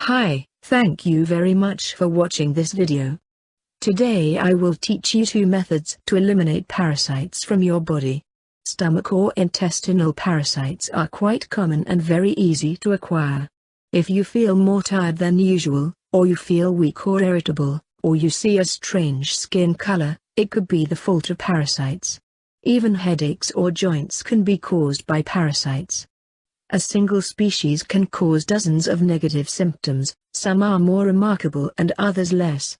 Hi, thank you very much for watching this video. Today I will teach you 2 methods to eliminate parasites from your body. Stomach or intestinal parasites are quite common and very easy to acquire. If you feel more tired than usual, or you feel weak or irritable, or you see a strange skin color, it could be the fault of parasites. Even headaches or joints can be caused by parasites. A single species can cause dozens of negative symptoms, some are more remarkable and others less.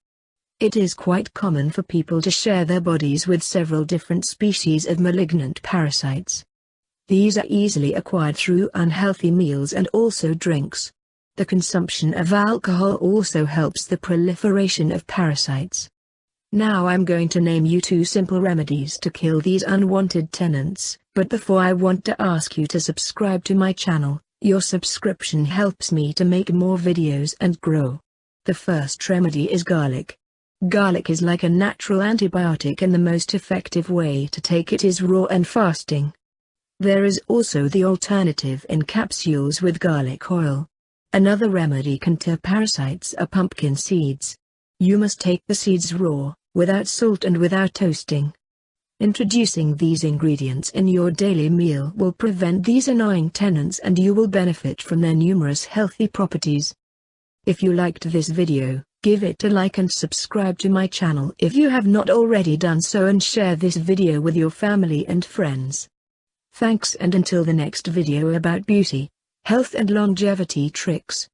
It is quite common for people to share their bodies with several different species of malignant parasites. These are easily acquired through unhealthy meals and also drinks. The consumption of alcohol also helps the proliferation of parasites. Now I'm going to name you 2 simple remedies to kill these unwanted tenants, but before I want to ask you to subscribe to my channel. Your subscription helps me to make more videos and grow. The first remedy is garlic. Garlic is like a natural antibiotic and the most effective way to take it is raw and fasting. There is also the alternative in capsules with garlic oil. Another remedy can kill parasites are pumpkin seeds. You must take the seeds raw, without salt and without toasting. Introducing these ingredients in your daily meal will prevent these annoying tenants and you will benefit from their numerous healthy properties. If you liked this video, give it a like and subscribe to my channel if you have not already done so and share this video with your family and friends. Thanks and until the next video about beauty, health and longevity tricks.